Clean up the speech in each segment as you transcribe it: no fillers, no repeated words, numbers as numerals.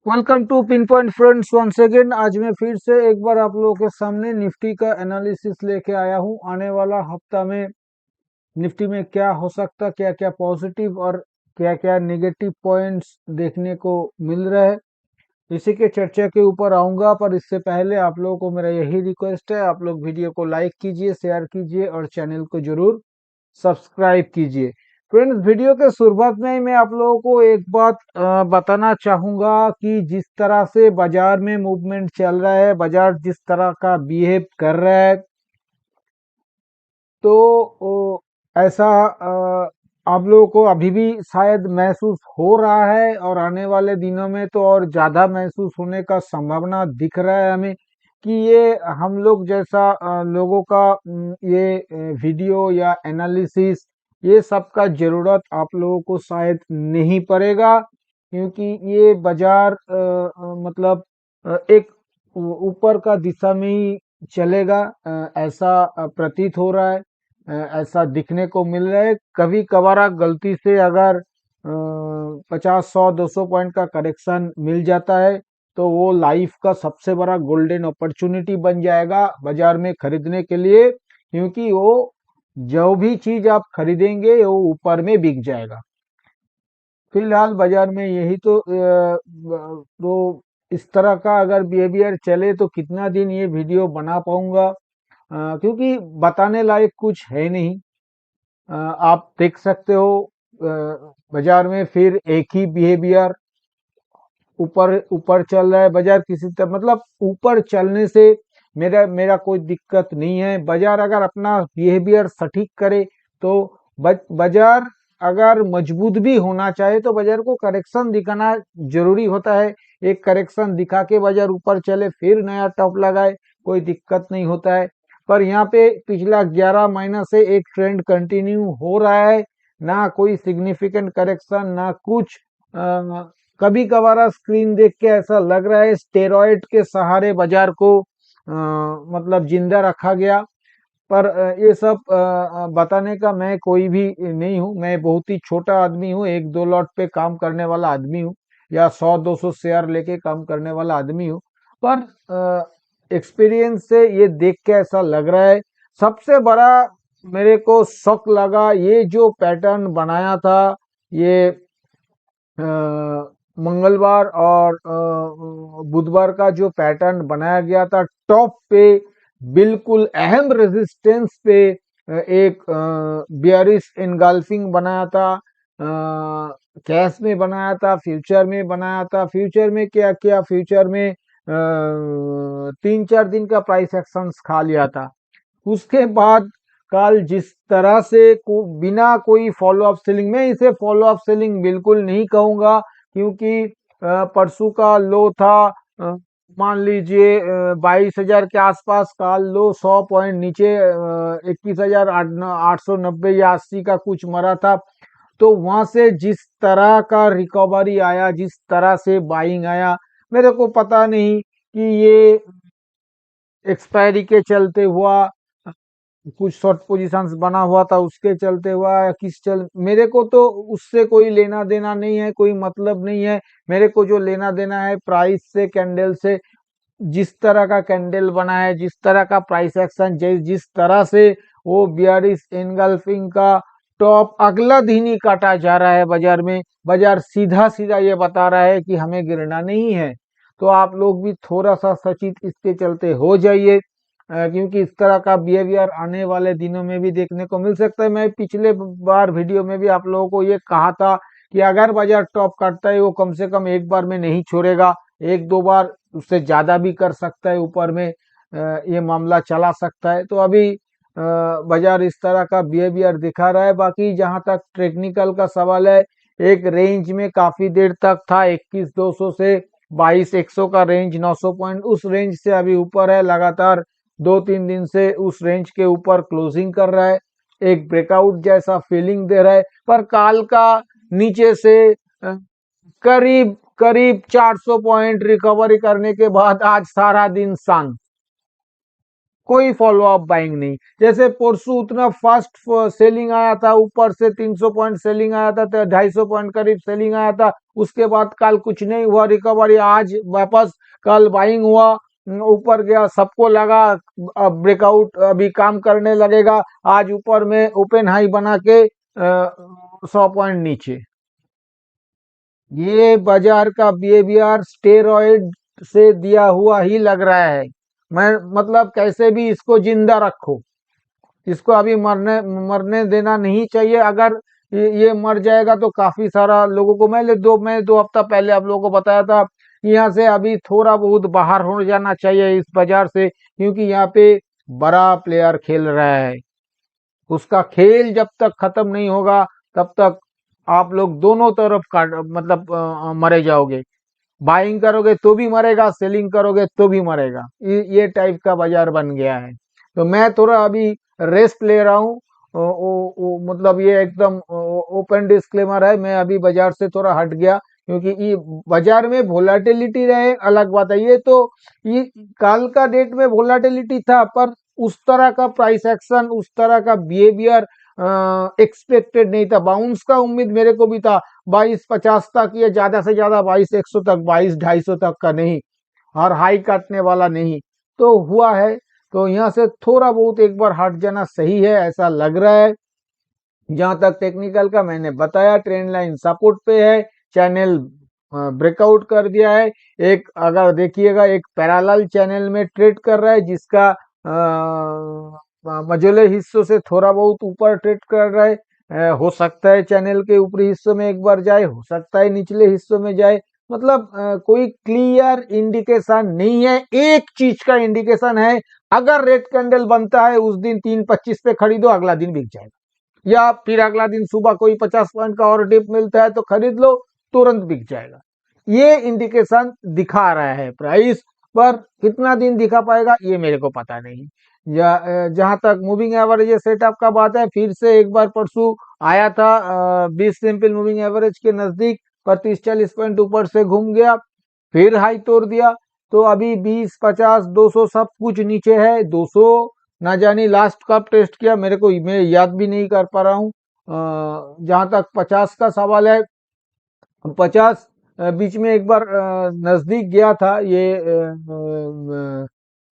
Welcome to pinpoint friends once again. आज मैं फिर से एक बार आप लोगों के सामने निफ्टी का एनालिसिस लेके आया हूँ। आने वाला हफ्ता में निफ्टी में क्या हो सकता, क्या क्या पॉजिटिव और क्या क्या नेगेटिव पॉइंट्स देखने को मिल रहा है, इसी के चर्चा के ऊपर आऊंगा। पर इससे पहले आप लोगों को मेरा यही रिक्वेस्ट है, आप लोग वीडियो को लाइक कीजिए, शेयर कीजिए और चैनल को जरूर सब्सक्राइब कीजिए। फ्रेंड्स, वीडियो के शुरुआत में ही मैं आप लोगों को एक बात बताना चाहूंगा कि जिस तरह से बाजार में मूवमेंट चल रहा है, बाजार जिस तरह का बिहेव कर रहा है, तो ऐसा आप लोगों को अभी भी शायद महसूस हो रहा है और आने वाले दिनों में तो और ज्यादा महसूस होने का संभावना दिख रहा है हमें कि ये हम लोग जैसा लोगों का ये वीडियो या एनालिसिस ये सब का जरूरत आप लोगों को शायद नहीं पड़ेगा, क्योंकि ये बाजार मतलब एक ऊपर का दिशा में ही चलेगा, ऐसा प्रतीत हो रहा है। ऐसा दिखने को मिल रहा है। कभी कभार गलती से अगर 50 100 200 पॉइंट का करेक्शन मिल जाता है तो वो लाइफ का सबसे बड़ा गोल्डन अपॉर्चुनिटी बन जाएगा बाजार में खरीदने के लिए, क्योंकि वो जो भी चीज आप खरीदेंगे वो ऊपर में बिक जाएगा। फिलहाल बाजार में यही तो इस तरह का अगर बिहेवियर चले तो कितना दिन ये वीडियो बना पाऊंगा, क्योंकि बताने लायक कुछ है नहीं। आप देख सकते हो बाजार में फिर एक ही बिहेवियर, ऊपर ऊपर चल रहा है बाजार किसी तरह, मतलब ऊपर चलने से मेरा मेरा कोई दिक्कत नहीं है। बाजार अगर अपना बिहेवियर सटीक करे तो बाजार अगर मजबूत भी होना चाहे तो बाजार को करेक्शन दिखाना जरूरी होता है। एक करेक्शन दिखा के बाजार ऊपर चले फिर नया टॉप लगाए, कोई दिक्कत नहीं होता है। पर यहाँ पे पिछला 11 महीना से एक ट्रेंड कंटिन्यू हो रहा है, ना कोई सिग्निफिकेंट करेक्शन ना कुछ। कभी कभार स्क्रीन देख के ऐसा लग रहा है स्टेरॉइड के सहारे बाजार को मतलब जिंदा रखा गया। पर ये सब बताने का मैं कोई भी नहीं हूँ। मैं बहुत ही छोटा आदमी हूँ, एक दो लॉट पे काम करने वाला आदमी हूँ या 100 200 शेयर लेके काम करने वाला आदमी हूँ। पर एक्सपीरियंस से ये देख के ऐसा लग रहा है। सबसे बड़ा मेरे को शौक लगा ये जो पैटर्न बनाया था, ये अ, मंगलवार और बुधवार का जो पैटर्न बनाया गया था टॉप पे, बिल्कुल अहम रेजिस्टेंस पे एक बियरिश इनगल्फिंग बनाया था। कैश में बनाया था, फ्यूचर में बनाया था। फ्यूचर में क्या किया, फ्यूचर में 3 4 दिन का प्राइस एक्शंस खा लिया था। उसके बाद कल जिस तरह से बिना कोई फॉलो अप सेलिंग, में इसे फॉलो अप सेलिंग बिल्कुल नहीं कहूंगा, क्योंकि परसों का लो था मान लीजिए 22,000 के आसपास का लो, 100 पॉइंट नीचे 21,890 या 80 का कुछ मरा था। तो वहां से जिस तरह का रिकवरी आया, जिस तरह से बाइंग आया, मेरे को पता नहीं कि ये एक्सपायरी के चलते हुआ, कुछ शॉर्ट पोजीशंस बना हुआ था उसके चलते हुआ, या किस चल, मेरे को तो उससे कोई लेना देना नहीं है, कोई मतलब नहीं है। मेरे को जो लेना देना है प्राइस से, कैंडल से। जिस तरह का कैंडल बना है, जिस तरह का प्राइस एक्शन, जिस तरह से वो बियरिश एनगल्फिंग का टॉप अगला दिन ही काटा जा रहा है बाजार में, बाजार सीधा सीधा ये बता रहा है कि हमें गिरना नहीं है। तो आप लोग भी थोड़ा सा सचेत इसके चलते हो जाइए, क्योंकि इस तरह का बिहेवियर आने वाले दिनों में भी देखने को मिल सकता है। मैं पिछले बार वीडियो में भी आप लोगों को ये कहा था कि अगर बाजार टॉप काटता है वो कम से कम एक बार में नहीं छोड़ेगा, एक दो बार उससे ज्यादा भी कर सकता है, ऊपर में ये मामला चला सकता है। तो अभी बाजार इस तरह का बिहेवियर दिखा रहा है। बाकी जहां तक टेक्निकल का सवाल है, एक रेंज में काफी देर तक था 21,200 से 22,100 का रेंज, 900 पॉइंट, उस रेंज से अभी ऊपर है। लगातार 2 3 दिन से उस रेंज के ऊपर क्लोजिंग कर रहा है, एक ब्रेकआउट जैसा फीलिंग दे रहा है। पर काल का नीचे से करीब करीब 400 पॉइंट रिकवरी करने के बाद आज सारा दिन शांत, कोई फॉलो अप बाइंग नहीं। जैसे परसों उतना फास्ट सेलिंग आया था, ऊपर से 300 पॉइंट सेलिंग आया था, तो 250 पॉइंट करीब सेलिंग आया था। उसके बाद कल कुछ नहीं हुआ रिकवरी, आज वापस कल बाइंग हुआ, ऊपर गया, सबको लगा अब ब्रेकआउट अभी काम करने लगेगा। आज ऊपर में ओपन हाई बना के 100 पॉइंट नीचे। ये बाजार का बिहेवियर स्टेरॉइड से दिया हुआ ही लग रहा है। मैं मतलब कैसे भी इसको जिंदा रखो, इसको अभी मरने मरने देना नहीं चाहिए। अगर ये मर जाएगा तो काफी सारा लोगों को, मैं 2 हफ्ता पहले आप लोगों को बताया था, यहाँ से अभी थोड़ा बहुत बाहर हो जाना चाहिए इस बाजार से, क्योंकि यहाँ पे बड़ा प्लेयर खेल रहा है। उसका खेल जब तक खत्म नहीं होगा तब तक आप लोग दोनों तरफ का मतलब मरे जाओगे। बाइंग करोगे तो भी मरेगा, सेलिंग करोगे तो भी मरेगा। ये टाइप का बाजार बन गया है। तो मैं थोड़ा अभी रेस्ट ले रहा हूँ। मतलब ये एकदम ओपन डिस्क्लेमर है, मैं अभी बाजार से थोड़ा हट गया, क्योंकि ये बाजार में वोलाटिलिटी रहे अलग बात है। ये कल का डेट में वोलाटिलिटी था, पर उस तरह का प्राइस एक्शन, उस तरह का बिहेवियर एक्सपेक्टेड नहीं था। बाउंस का उम्मीद मेरे को भी था, 2250 तक, ये ज्यादा से ज्यादा 2200 तक, 2250 तक का नहीं, और हाई काटने वाला नहीं तो हुआ है। तो यहाँ से थोड़ा बहुत एक बार हट जाना सही है, ऐसा लग रहा है। जहां तक टेक्निकल का मैंने बताया, ट्रेंड लाइन सपोर्ट पे है, चैनल ब्रेकआउट कर दिया है। एक अगर देखिएगा, एक पैरेलल चैनल में ट्रेड कर रहा है, जिसका मझोले हिस्सों से थोड़ा बहुत ऊपर ट्रेड कर रहा है। हो सकता है चैनल के ऊपरी हिस्सों में एक बार जाए, हो सकता है निचले हिस्सों में जाए। मतलब कोई क्लियर इंडिकेशन नहीं है। एक चीज का इंडिकेशन है, अगर रेड कैंडल बनता है उस दिन 325 पे खरीदो, अगला दिन बिक जाएगा। या फिर अगला दिन सुबह कोई 50 पॉइंट का और डिप मिलता है तो खरीद लो, तुरंत बिक जाएगा। ये इंडिकेशन दिखा रहा है प्राइस, पर कितना दिन दिखा पाएगा ये मेरे को पता नहीं। जहां तक मूविंग एवरेज सेटअप का बात है, फिर से एक बार परसों आया था 20 सिंपल मूविंग एवरेज के नजदीक, पर 30-40 पॉइंट ऊपर से घूम गया, फिर हाई तोड़ दिया। तो अभी 20, 50, 200 सब कुछ नीचे है। 200 ना जाने लास्ट कब टेस्ट किया, मेरे को मैं याद भी नहीं कर पा रहा हूँ। जहां तक 50 का सवाल है, 50 बीच में एक बार नजदीक गया था, ये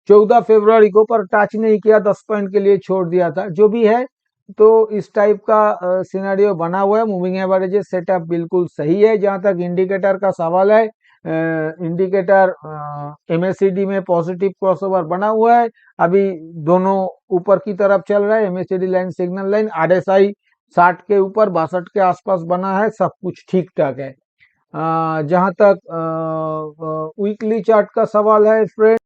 14 फरवरी को, पर टच नहीं किया, 10 पॉइंट के लिए छोड़ दिया था। जो भी है, तो इस टाइप का सिनेरियो बना हुआ है। मूविंग एवरेजेस सेटअप बिल्कुल सही है। जहां तक इंडिकेटर का सवाल है, इंडिकेटर एमएससीडी में पॉजिटिव क्रॉसओवर बना हुआ है। अभी दोनों ऊपर की तरफ चल रहा है, MSCD line, signal line, RSI 60 के ऊपर, 62 के आसपास बना है, सब कुछ ठीक ठाक है। जहां तक वीकली चार्ट का सवाल है फ्रेंड,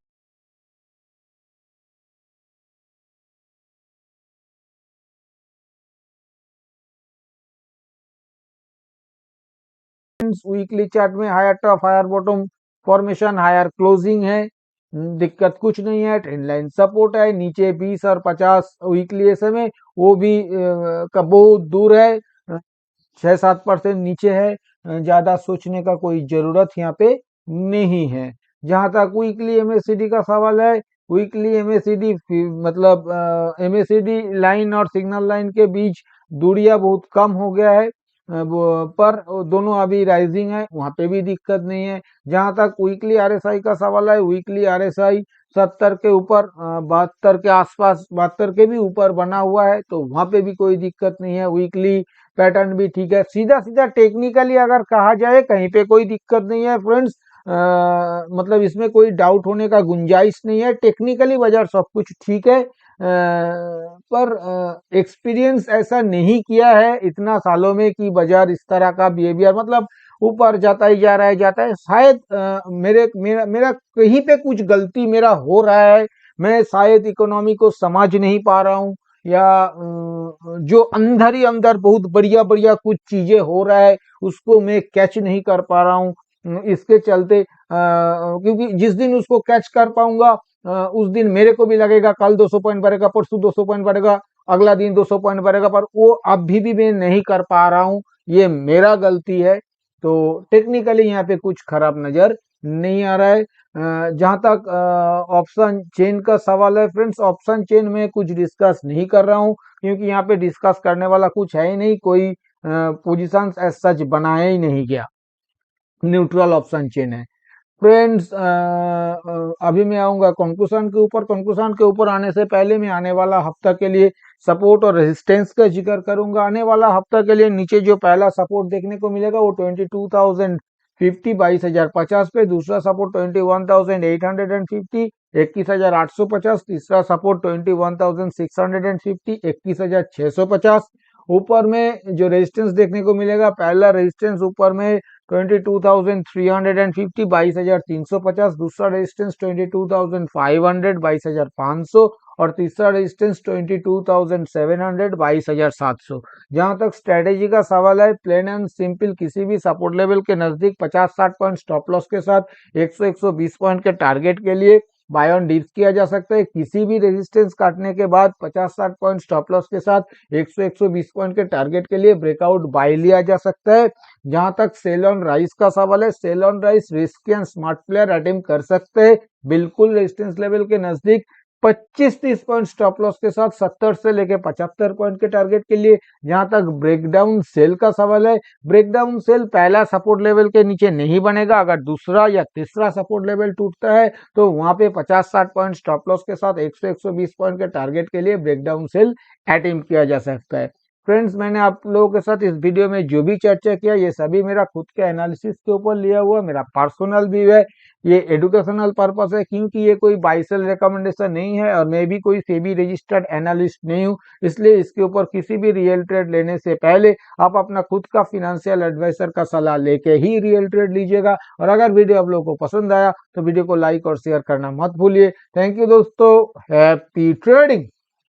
वीकली चार्ट में higher top higher bottom formation, higher closing है, दिक्कत कुछ नहीं है। ट्रेंड लाइन सपोर्ट है, नीचे 20 और 50 वीकली एसएमए, वो भी का बहुत दूर है, 6-7% नीचे है। ज्यादा सोचने का कोई जरूरत यहाँ पे नहीं है। जहां तक वीकली एमएससीडी का सवाल है, वीकली एमएससीडी मतलब एमएससीडी लाइन और सिग्नल लाइन के बीच दूरियां बहुत कम हो गया है, पर दोनों अभी राइजिंग है, वहां पे भी दिक्कत नहीं है। जहां तक वीकली आरएसआई का सवाल है, वीकली आरएसआई 70 के ऊपर, 72 के आसपास, 72 के भी ऊपर बना हुआ है, तो वहां पे भी कोई दिक्कत नहीं है। वीकली पैटर्न भी ठीक है। सीधा सीधा टेक्निकली अगर कहा जाए, कहीं पे कोई दिक्कत नहीं है फ्रेंड्स। मतलब इसमें कोई डाउट होने का गुंजाइश नहीं है, टेक्निकली बाजार सब कुछ ठीक है। पर एक्सपीरियंस ऐसा नहीं किया है इतना सालों में कि बाजार इस तरह का बिहेवियर, मतलब ऊपर जाता ही जा रहा है, जाता है। शायद मेरा कहीं पे कुछ गलती मेरा हो रहा है, मैं शायद इकोनॉमी को समझ नहीं पा रहा हूँ, या जो अंदर ही अंदर बहुत बढ़िया बढ़िया कुछ चीजें हो रहा है उसको मैं कैच नहीं कर पा रहा हूँ। इसके चलते क्योंकि जिस दिन उसको कैच कर पाऊंगा, उस दिन मेरे को भी लगेगा कल 200 पॉइंट बढ़ेगा, परसों 200 पॉइंट बढ़ेगा, अगला दिन 200 पॉइंट बढ़ेगा, पर वो अभी भी मैं नहीं कर पा रहा हूँ। ये मेरा गलती है। तो टेक्निकली यहाँ पे कुछ खराब नजर नहीं आ रहा है। जहां तक ऑप्शन चेन का सवाल है फ्रेंड्स, ऑप्शन चेन में कुछ डिस्कस नहीं कर रहा हूं, क्योंकि यहाँ पे डिस्कस करने वाला कुछ है ही नहीं, कोई पोजीशंस एज सच बनाया ही नहीं गया, न्यूट्रल ऑप्शन चेन है। फ्रेंड्स, अभी मैं आऊंगा कंक्लूजन के ऊपर। कंक्लूजन के ऊपर आने से पहले मैं आने वाला हफ्ता के लिए सपोर्ट और रेजिस्टेंस का जिक्र करूंगा। आने वाला हफ्ता के लिए नीचे जो पहला सपोर्ट देखने को मिलेगा वो 22,050, 22,050 पे। दूसरा सपोर्ट 21,850, 21,850। तीसरा सपोर्ट 21,650, 21,650। ऊपर में जो रेजिस्टेंस देखने को मिलेगा, पहला रेजिस्टेंस ऊपर में 22,350, 22,350। दूसरा रेजिस्टेंस 22,500, 22,500। और तीसरा रेजिस्टेंस 22,700, 22,700। जहां तक स्ट्रेटेजी का सवाल है, प्लेन एंड सिंपल किसी भी सपोर्ट लेवल के नजदीक 50-60 पॉइंट स्टॉप लॉस के साथ 100-120 पॉइंट के टारगेट के लिए बाय ऑन डिप्स किया जा सकता है। किसी भी रेजिस्टेंस काटने के बाद 50-60 पॉइंट स्टॉप लॉस के साथ 100-120 पॉइंट के टारगेट के लिए ब्रेकआउट बाय लिया जा सकता है। जहां तक सेल ऑन राइस का सवाल है, sell on rise risky and smart player attempt कर सकते हैं बिल्कुल रेजिस्टेंस लेवल के नजदीक 25-30 पॉइंट स्टॉप लॉस के साथ 70 से लेकर 75 पॉइंट के टारगेट के लिए। जहां तक ब्रेकडाउन सेल का सवाल है, ब्रेकडाउन सेल पहला सपोर्ट लेवल के नीचे नहीं बनेगा। अगर दूसरा या तीसरा सपोर्ट लेवल टूटता है तो वहां पे 50-60 पॉइंट स्टॉप लॉस के साथ 100-120 पॉइंट के टारगेट के लिए ब्रेकडाउन सेल अटेम्प्ट किया जा सकता है। फ्रेंड्स, मैंने आप लोगों के साथ इस वीडियो में जो भी चर्चा किया, ये सभी मेरा खुद के एनालिसिस के ऊपर लिया हुआ मेरा पर्सनल व्यू है। ये एजुकेशनल पर्पस है, क्योंकि ये कोई बाय सेल रिकमेंडेशन नहीं है और मैं भी कोई सेबी रजिस्टर्ड एनालिस्ट नहीं हूँ। इसलिए इसके ऊपर किसी भी रियल ट्रेड लेने से पहले आप अपना खुद का फिनेंशियल एडवाइजर का सलाह लेके ही रियल ट्रेड लीजिएगा। और अगर वीडियो आप लोगों को पसंद आया तो वीडियो को लाइक और शेयर करना मत भूलिए। थैंक यू दोस्तों, हैप्पी ट्रेडिंग।